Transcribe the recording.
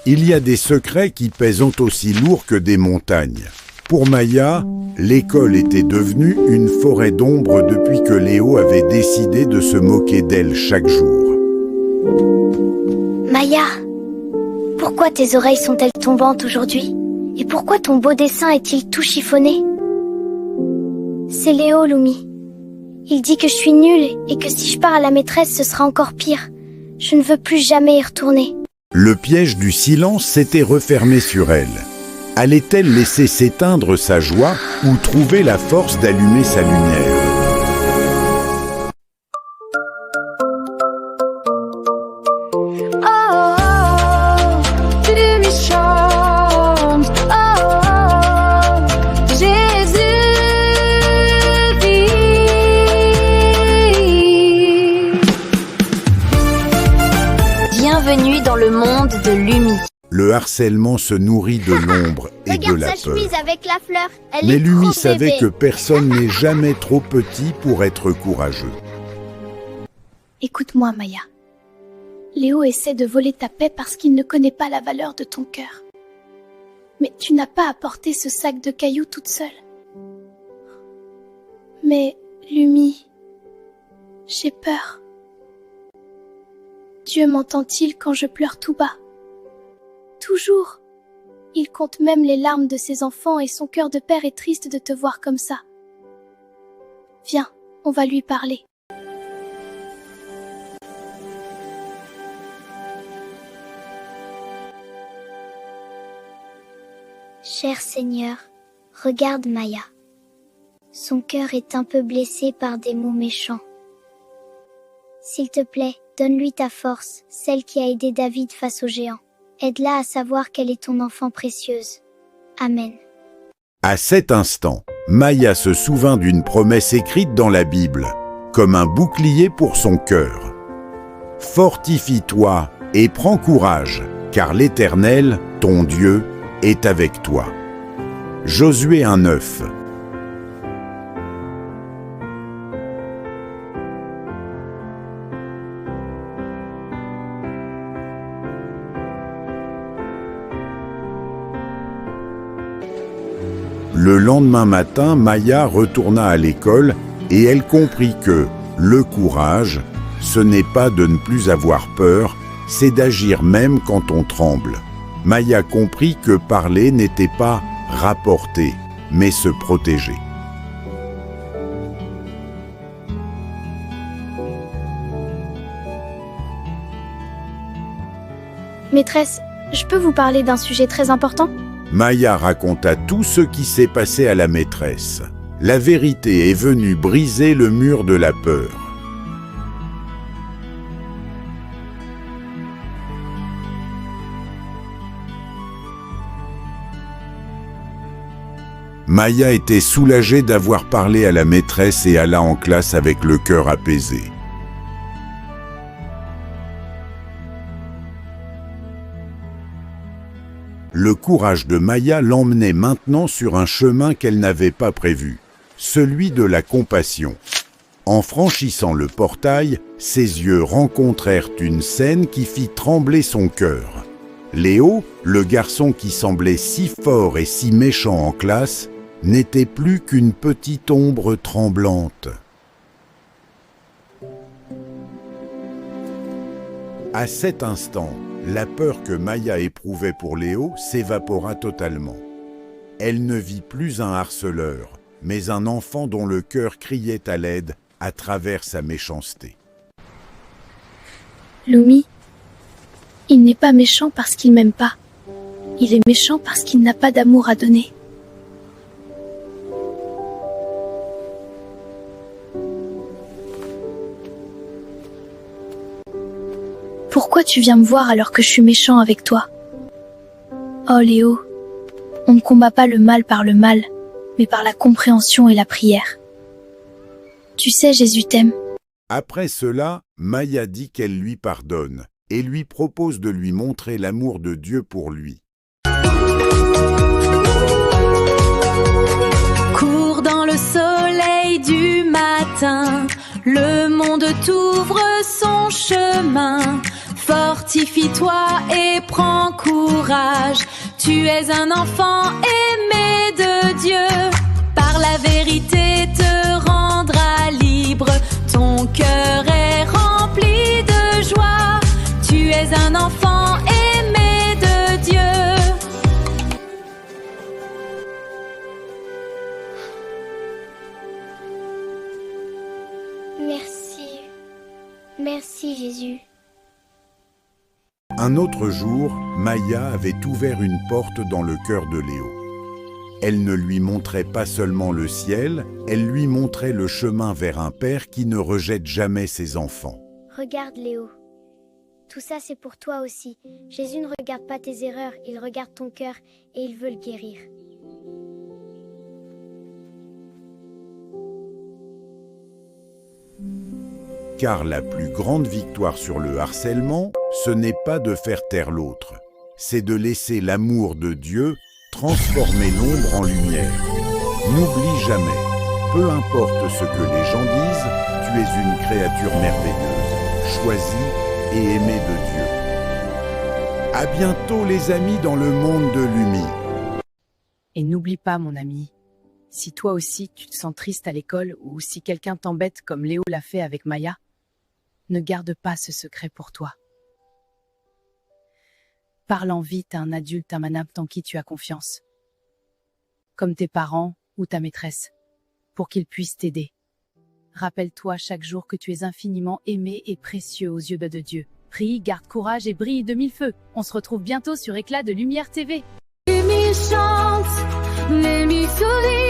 Il y a des secrets qui pèsent aussi lourd que des montagnes. Pour Maya, l'école était devenue une forêt d'ombre depuis que Léo avait décidé de se moquer d'elle chaque jour. Maya, pourquoi tes oreilles sont-elles tombantes aujourd'hui? Et pourquoi ton beau dessin est-il tout chiffonné? C'est Léo, Lumi. Il dit que je suis nulle et que si je pars à la maîtresse, ce sera encore pire. Je ne veux plus jamais y retourner. Le piège du silence s'était refermé sur elle. Allait-elle laisser s'éteindre sa joie ou trouver la force d'allumer sa lumière? Bienvenue dans le monde de Lumi. Le harcèlement se nourrit de l'ombre et de la Regarde sa peur. chemise avec la fleur. Elle Mais est Lumi trop savait bébé. que personne n'est jamais trop petit pour être courageux. Écoute-moi, Maya. Léo essaie de voler ta paix parce qu'il ne connaît pas la valeur de ton cœur. Mais tu n'as pas à porter ce sac de cailloux toute seule. Mais, Lumi, j'ai peur. Dieu m'entend-il quand je pleure tout bas? Toujours. Il compte même les larmes de ses enfants et son cœur de père est triste de te voir comme ça. Viens, on va lui parler. Cher Seigneur, regarde Maya. Son cœur est un peu blessé par des mots méchants. S'il te plaît, donne-lui ta force, celle qui a aidé David face au géant. Aide-la à savoir qu'elle est ton enfant précieuse. Amen. À cet instant, Maya se souvint d'une promesse écrite dans la Bible, comme un bouclier pour son cœur. Fortifie-toi et prends courage, car l'Éternel, ton Dieu, est avec toi. Josué 1:9. Le lendemain matin, Maya retourna à l'école et elle comprit que le courage, ce n'est pas de ne plus avoir peur, c'est d'agir même quand on tremble. Maya comprit que parler n'était pas rapporter, mais se protéger. Maîtresse, je peux vous parler d'un sujet très important? Maya raconta tout ce qui s'est passé à la maîtresse. La vérité est venue briser le mur de la peur. Maya était soulagée d'avoir parlé à la maîtresse et alla en classe avec le cœur apaisé. Le courage de Maya l'emmenait maintenant sur un chemin qu'elle n'avait pas prévu, celui de la compassion. En franchissant le portail, ses yeux rencontrèrent une scène qui fit trembler son cœur. Léo, le garçon qui semblait si fort et si méchant en classe, n'était plus qu'une petite ombre tremblante. À cet instant, la peur que Maya éprouvait pour Léo s'évapora totalement. Elle ne vit plus un harceleur, mais un enfant dont le cœur criait à l'aide à travers sa méchanceté. Lumi, il n'est pas méchant parce qu'il m'aime pas. Il est méchant parce qu'il n'a pas d'amour à donner. Pourquoi tu viens me voir alors que je suis méchant avec toi? Oh Léo, on ne combat pas le mal par le mal, mais par la compréhension et la prière. Tu sais, Jésus t'aime. Après cela, Maya dit qu'elle lui pardonne et lui propose de lui montrer l'amour de Dieu pour lui. Cours dans le soleil du matin, le monde t'ouvre son chemin. Fortifie-toi et prends courage. courage. Tu es un enfant aimé de Dieu. Par la vérité te rendra libre. Ton cœur est rempli de joie. Tu es un enfant aimé de Dieu. Merci. Merci Jésus. Un autre jour, Maya avait ouvert une porte dans le cœur de Léo. Elle ne lui montrait pas seulement le ciel, elle lui montrait le chemin vers un père qui ne rejette jamais ses enfants. Regarde Léo. Tout ça c'est pour toi aussi. Jésus ne regarde pas tes erreurs, il regarde ton cœur et il veut le guérir. Car la plus grande victoire sur le harcèlement, ce n'est pas de faire taire l'autre, c'est de laisser l'amour de Dieu transformer l'ombre en lumière. N'oublie jamais, peu importe ce que les gens disent, tu es une créature merveilleuse, choisie et aimée de Dieu. À bientôt les amis dans le monde de l'UMI. Et n'oublie pas, mon ami, si toi aussi tu te sens triste à l'école ou si quelqu'un t'embête comme Léo l'a fait avec Maya, ne garde pas ce secret pour toi. Parle-en vite à un adulte, un manapte en qui tu as confiance, comme tes parents ou ta maîtresse, pour qu'ils puissent t'aider. Rappelle-toi chaque jour que tu es infiniment aimé et précieux aux yeux de Dieu. Prie, garde courage et brille de mille feux. On se retrouve bientôt sur Éclat de Lumière TV. L'UMI chante, l'UMI sourit.